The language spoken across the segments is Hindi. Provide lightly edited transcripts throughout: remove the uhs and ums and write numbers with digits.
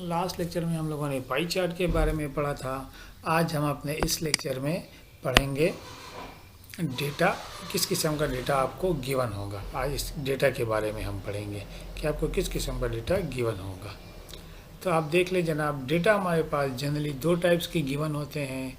लास्ट लेक्चर में हम लोगों ने पाई चार्ट के बारे में पढ़ा था। आज हम अपने इस लेक्चर में पढ़ेंगे डेटा, किस किस्म का डेटा आपको गिवन होगा। आज इस डेटा के बारे में हम पढ़ेंगे कि आपको किस किस्म का डेटा गिवन होगा। तो आप देख लें जनाब, डेटा हमारे पास जनरली दो टाइप्स के गिवन होते हैं।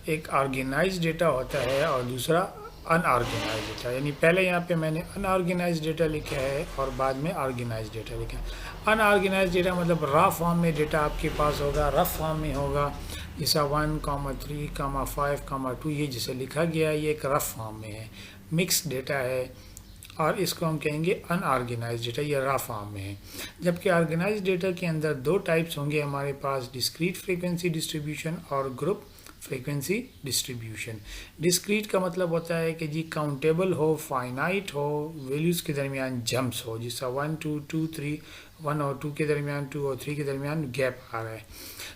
एक ऑर्गेनाइज डेटा होता है और दूसरा अनऑर्गेनाइज डेटा। यानी पहले यहाँ पे मैंने अनऑर्गेनाइज डेटा लिखा है और बाद में ऑर्गेनाइज डेटा लिखा है। अनऑर्गेनाइज डेटा मतलब रफ फॉर्म में डेटा आपके पास होगा, रफ फॉर्म में होगा, जैसा 1, 3, 5, 2 ये जिसे लिखा गया है ये एक रफ फॉर्म में है, मिक्स डेटा है और इसको हम कहेंगे अनऑर्गेनाइज डेटा, ये रफ फॉर्म में है। जबकि ऑर्गेनाइज डेटा के अंदर दो टाइप्स होंगे हमारे पास, डिस्क्रीट फ्रीक्वेंसी डिस्ट्रीब्यूशन और ग्रुप फ्रीक्वेंसी डिस्ट्रीब्यूशन। डिस्क्रीट का मतलब होता है कि जी काउंटेबल हो, फाइनाइट हो, वैल्यूज़ के दरमियान जंप्स हो, जिसका 1, 2, 2, 3, 1 और 2 के दरमियान, 2 और 3 के दरमियान गैप आ रहा है।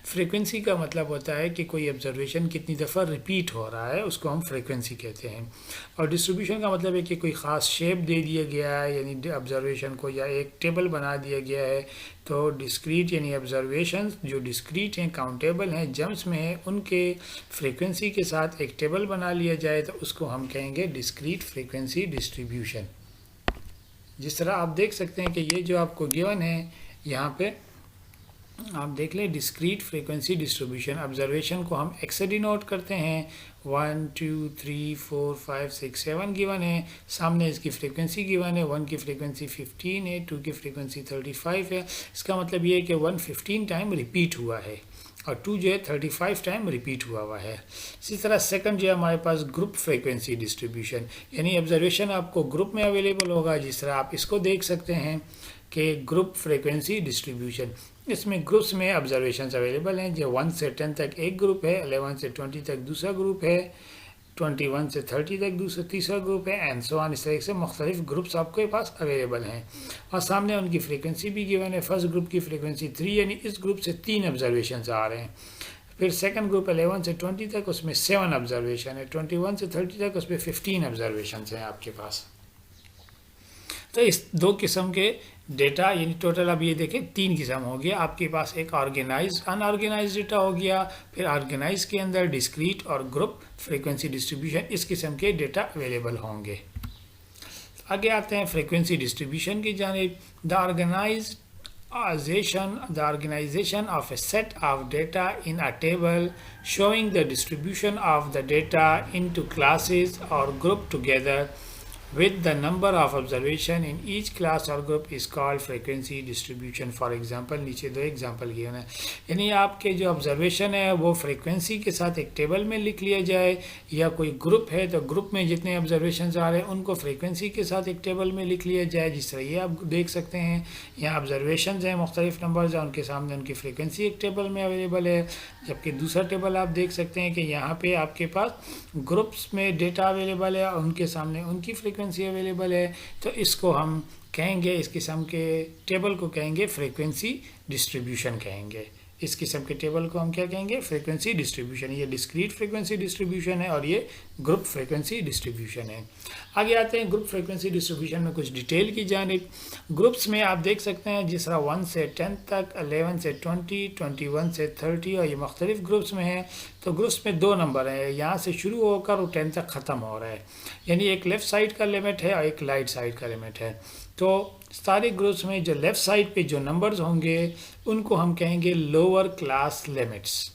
फ्रीक्वेंसी का मतलब होता है कि कोई ऑब्जर्वेशन कितनी दफ़ा रिपीट हो रहा है, उसको हम फ्रीक्वेंसी कहते हैं। और डिस्ट्रीब्यूशन का मतलब है कि कोई ख़ास शेप दे दिया गया है, यानी ऑब्जर्वेशन को, या एक टेबल बना दिया गया है। तो डिस्क्रीट यानी ऑब्जर्वेशन जो डिस्क्रीट हैं, काउंटेबल हैं, जम्प्स में हैं, उनके फ्रीक्वेंसी के साथ एक टेबल बना लिया जाए तो उसको हम कहेंगे डिस्क्रीट फ्रीक्वेंसी डिस्ट्रीब्यूशन। जिस तरह आप देख सकते हैं कि ये जो आपको गिवन है, यहाँ पे आप देख लें डिस्क्रीट फ्रीक्वेंसी डिस्ट्रीब्यूशन। ऑब्जर्वेशन को हम एक्स से डिनोट करते हैं, 1, 2, 3, 4, 5, 6, 7 गिवन है। सामने इसकी फ्रीक्वेंसी गिवन है, 1 की फ्रीक्वेंसी 15 है, 2 की फ्रीक्वेंसी 35 है। इसका मतलब ये है कि 1 15 टाइम रिपीट हुआ है और 2 जो है 35 टाइम रिपीट हुआ है। इसी तरह सेकंड जो है हमारे पास ग्रुप फ्रीक्वेंसी डिस्ट्रीब्यूशन, यानी ऑब्जर्वेशन आपको ग्रुप में अवेलेबल होगा। जिस तरह आप इसको देख सकते हैं कि ग्रुप फ्रीक्वेंसी डिस्ट्रीब्यूशन, इसमें ग्रुप्स में ऑब्जर्वेशंस अवेलेबल हैं। जो 1 से 10 तक एक ग्रुप है, 11 से 20 तक दूसरा ग्रुप है, 21 से 30 तक तीसरा ग्रुप है, एंड सो ऑन। इस तरह से मुख्तलिफ ग्रुप्स आपके पास अवेलेबल हैं और सामने उनकी फ्रीक्वेंसी भी गिवन है। फर्स्ट ग्रुप की फ्रीक्वेंसी 3, यानी इस ग्रुप से 3 ऑब्जर्वेशन आ रहे हैं। फिर सेकंड ग्रुप 11 से 20 तक, उसमें 7 ऑब्जर्वेशन है। 21 से 30 तक उसमें 15 ऑब्जर्वेशन हैं आपके पास। तो इस दो किस्म के डेटा, यानी टोटल अब ये देखें 3 किस्म हो गया आपके पास। एक ऑर्गेनाइज अनऑर्गेनाइज डेटा हो गया, फिर ऑर्गेनाइज के अंदर डिस्क्रीट और ग्रुप फ्रीक्वेंसी डिस्ट्रीब्यूशन, इस किस्म के डेटा अवेलेबल होंगे। आगे आते हैं फ्रीक्वेंसी डिस्ट्रीब्यूशन की जानिब। The organization of a set of data in a table showing the distribution of the data into classes or group together with the number of observation in each class or group is called frequency distribution. For example, नीचे दो एग्जाम्पल किए हैं, यानी आपके जो ऑब्जर्वेशन है वो फ्रीक्वेंसी के साथ एक टेबल में लिख लिया जाए, या कोई ग्रुप है तो ग्रुप में जितने ऑब्जर्वेशन आ रहे हैं उनको फ्रीक्वेंसी के साथ एक टेबल में लिख लिया जाए। जिस तरह ये आप देख सकते हैं, यहाँ ऑब्जर्वेशन हैं, मुख्तलिफ नंबर्स हैं, उनके सामने उनकी फ्रीक्वेंसी एक टेबल में अवेलेबल है। जबकि दूसरा टेबल आप देख सकते हैं कि यहाँ पे आपके पास ग्रुप्स में डेटा अवेलेबल है और उनके सामने उनकी फ्रीक्वेंसी अवेलेबल है। तो इसको हम कहेंगे, इस किस्म के टेबल को कहेंगे फ्रीक्वेंसी डिस्ट्रीब्यूशन कहेंगे। इस किस्म के टेबल को हम क्या कहेंगे? Frequency distribution. ये डिस्क्रीट फ्रीक्वेंसी डिस्ट्रीब्यूशन है और ये ग्रुप फ्रीक्वेंसी डिस्ट्रीब्यूशन है। आगे आते हैं ग्रुप फ्रीक्वेंसी डिस्ट्रीब्यूशन में कुछ डिटेल की जानिब। ग्रुप्स में आप देख सकते हैं जिस तरह 1 से 10 तक, 11 से 20, 21 से 30 और ये मुख्तलिफ ग्रुप्स में हैं। तो ग्रुप्स में 2 नंबर हैं, यहाँ से शुरू होकर वो 10 तक ख़त्म हो रहा है, यानी एक लेफ़्ट साइड का लिमिट है और एक राइट साइड का लिमिट है। तो सारे ग्रुप्स में जो लेफ़्ट साइड पे जो नंबर्स होंगे उनको हम कहेंगे लोअर क्लास लिमिट्स,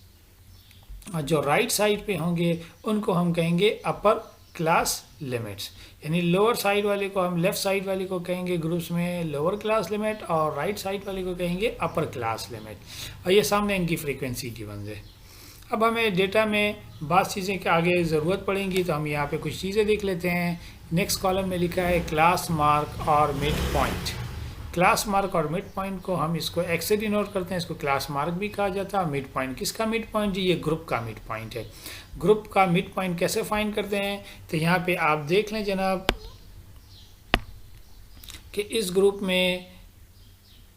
और जो राइट साइड पे होंगे उनको हम कहेंगे अपर क्लास लिमिट्स। यानी लोअर साइड वाले को हम, लेफ़्ट साइड वाले को कहेंगे ग्रुप्स में लोअर क्लास लिमिट और राइट साइड वाले को कहेंगे अपर क्लास लिमिट, और ये सामने इनकी फ्रीक्वेंसी गिवन है। अब हमें डेटा में बात चीज़ें के आगे ज़रूरत पड़ेंगी, तो हम यहाँ पे कुछ चीज़ें देख लेते हैं। नेक्स्ट कॉलम में लिखा है क्लास मार्क और मिड पॉइंट। क्लास मार्क और मिड पॉइंट को हम इसको एक्स से डिनोट करते हैं, इसको क्लास मार्क भी कहा जाता है। मिड पॉइंट किसका मिड पॉइंट जी? ये ग्रुप का मिड पॉइंट है। ग्रुप का मिड पॉइंट कैसे फाइंड करते हैं? तो यहाँ पे आप देख लें जनाब कि इस ग्रुप में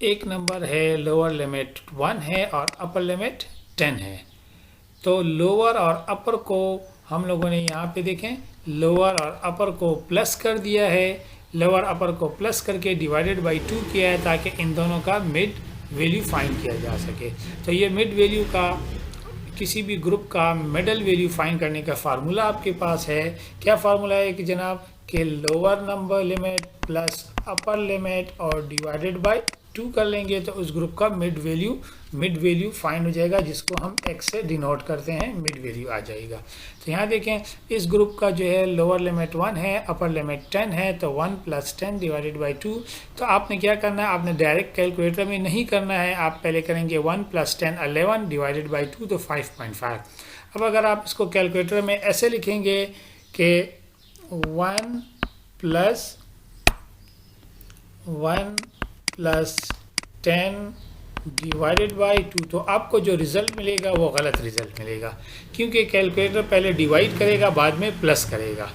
एक नंबर है, लोअर लिमिट 1 है और अपर लिमिट 10 है। तो लोअर और अपर को हम लोगों ने यहाँ पे देखें, लोअर और अपर को प्लस कर दिया है, लोअर अपर को प्लस करके डिवाइडेड बाई 2 किया है ताकि इन दोनों का मिड वैल्यू फाइंड किया जा सके। तो ये मिड वैल्यू का, किसी भी ग्रुप का मिडल वैल्यू फाइंड करने का फार्मूला आपके पास है। क्या फार्मूला है कि जनाब कि lower number limit plus upper limit और डिवाइडेड बाय 2 कर लेंगे तो उस ग्रुप का मिड वैल्यू फाइंड हो जाएगा, जिसको हम x से डिनोट करते हैं, मिड वैल्यू आ जाएगा। तो यहाँ देखें इस ग्रुप का जो है लोअर लिमिट 1 है, अपर लिमिट 10 है, तो 1 + 10 डिवाइडेड बाई 2। तो आपने क्या करना है, आपने डायरेक्ट कैलकुलेटर में नहीं करना है, आप पहले करेंगे 1 + 10 11 डिवाइडेड बाई 2 तो 5.5। अब अगर आप इसको कैलकुलेटर में ऐसे लिखेंगे कि 1 + 10 डिवाइडेड बाई 2, तो आपको जो रिज़ल्ट मिलेगा वो गलत रिज़ल्ट मिलेगा, क्योंकि कैलकुलेटर पहले डिवाइड करेगा बाद में प्लस करेगा,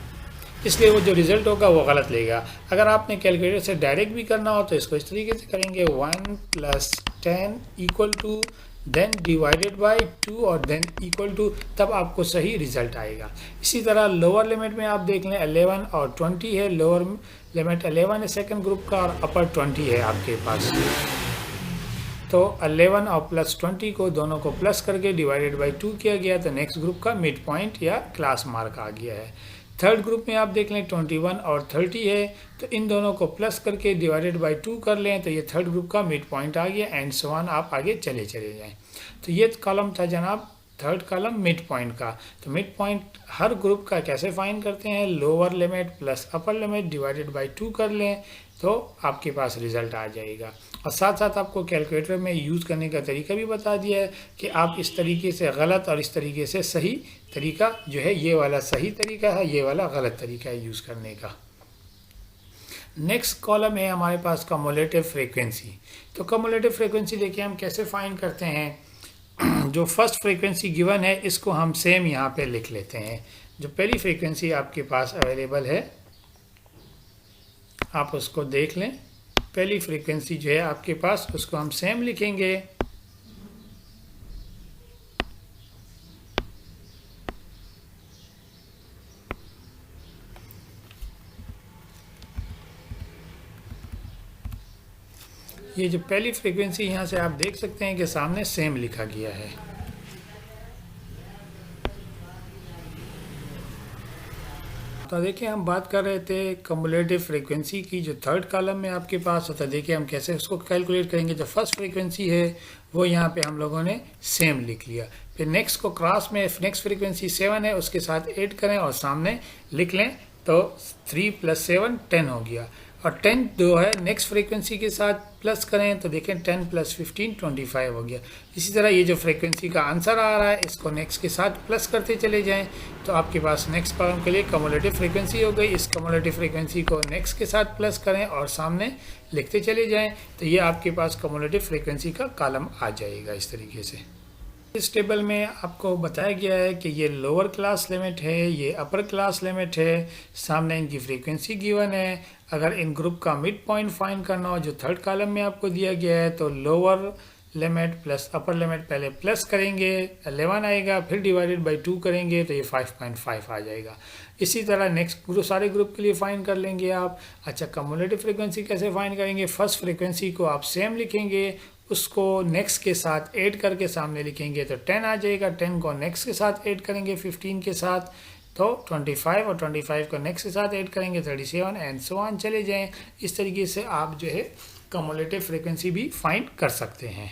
इसलिए वो जो रिज़ल्ट होगा वो गलत लेगा। अगर आपने कैलकुलेटर से डायरेक्ट भी करना हो तो इसको इस तरीके से करेंगे 1 + 10 = देन डिवाइडेड बाई 2 और देन इक्वल टू, तब आपको सही रिजल्ट आएगा। इसी तरह लोअर लिमिट में आप देख लें 11 और 20 है, लोअर लिमिट 11 है सेकंड ग्रुप का और अपर 20 है आपके पास। तो 11 और प्लस 20 को दोनों को प्लस करके डिवाइडेड बाई 2 किया गया तो नेक्स्ट ग्रुप का मिड पॉइंट या क्लास मार्क आ गया है। थर्ड ग्रुप में आप देख लें 21 और 30 है, तो इन दोनों को प्लस करके डिवाइडेड बाई 2 कर लें तो ये थर्ड ग्रुप का मिड पॉइंट आ गया, एंड सो ऑन आप आगे चले जाएं। तो ये कॉलम था जनाब थर्ड कॉलम मिड पॉइंट का। तो मिड पॉइंट हर ग्रुप का कैसे फाइंड करते हैं, lower limit plus upper limit divided by 2 कर लें तो आपके पास रिजल्ट आ जाएगा। और साथ साथ आपको कैलकुलेटर में यूज़ करने का तरीका भी बता दिया है कि आप इस तरीके से गलत और इस तरीके से सही तरीका जो है, ये वाला सही तरीका है, ये वाला गलत तरीका है यूज़ करने का। नेक्स्ट कॉलम है हमारे पास कम्युलेटिव फ्रीक्वेंसी। तो कम्युलेटिव फ्रीक्वेंसी देखिए हम कैसे फाइंड करते हैं। जो फर्स्ट फ्रीक्वेंसी गिवन है इसको हम सेम यहाँ पे लिख लेते हैं। जो पहली फ्रीक्वेंसी आपके पास अवेलेबल है आप उसको देख लें। पहली फ्रीक्वेंसी जो है आपके पास उसको हम सेम लिखेंगे। ये जो पहली फ्रीक्वेंसी यहाँ से आप देख सकते हैं कि सामने सेम लिखा गया है। तो देखिए हम बात कर रहे थे कम्युलेटिव फ्रीक्वेंसी की, जो थर्ड कॉलम में आपके पास होता है। देखिए हम कैसे उसको कैलकुलेट करेंगे। जो फर्स्ट फ्रीक्वेंसी है वो यहाँ पे हम लोगों ने सेम लिख लिया। फिर नेक्स्ट को क्रॉस में नेक्स्ट फ्रीक्वेंसी 7 है उसके साथ ऐड करें और सामने लिख लें तो 3 + 7 10 हो गया। और 10 जो है नेक्स्ट फ्रीक्वेंसी के साथ प्लस करें तो देखें 10 + 15 25 हो गया। इसी तरह ये जो फ्रीक्वेंसी का आंसर आ रहा है इसको नेक्स्ट के साथ प्लस करते चले जाएं तो आपके पास नेक्स्ट कॉलम के लिए कम्युलेटिव फ्रीक्वेंसी हो गई। इस कम्युलेटिव फ्रीक्वेंसी को नेक्स्ट के साथ प्लस करें और सामने लिखते चले जाएं तो ये आपके पास कम्युलेटिव फ्रीक्वेंसी का कॉलम आ जाएगा इस तरीके से। इस टेबल में आपको बताया गया है कि ये लोअर क्लास लिमिट है, ये अपर क्लास लिमिट है, सामने इनकी फ्रीक्वेंसी गिवन है। अगर इन ग्रुप का मिड पॉइंट फाइंड करना हो जो थर्ड कॉलम में आपको दिया गया है तो lower limit plus upper limit पहले प्लस करेंगे 11 आएगा, फिर डिवाइडेड बाई 2 करेंगे तो ये 5.5 आ जाएगा। इसी तरह नेक्स्ट ग्रुप सारे ग्रुप के लिए फाइंड कर लेंगे आप। अच्छा कम्युलेटिव फ्रीक्वेंसी कैसे फाइंड करेंगे, फर्स्ट फ्रीक्वेंसी को आप सेम लिखेंगे, उसको नेक्स्ट के साथ ऐड करके सामने लिखेंगे तो 10 आ जाएगा। 10 को नेक्स्ट के साथ ऐड करेंगे 15 के साथ तो 25 और 25 को नेक्स्ट के साथ ऐड करेंगे 37 एंड सो ऑन चले जाएं। इस तरीके से आप जो है कम्युलेटिव फ्रीक्वेंसी भी फाइंड कर सकते हैं।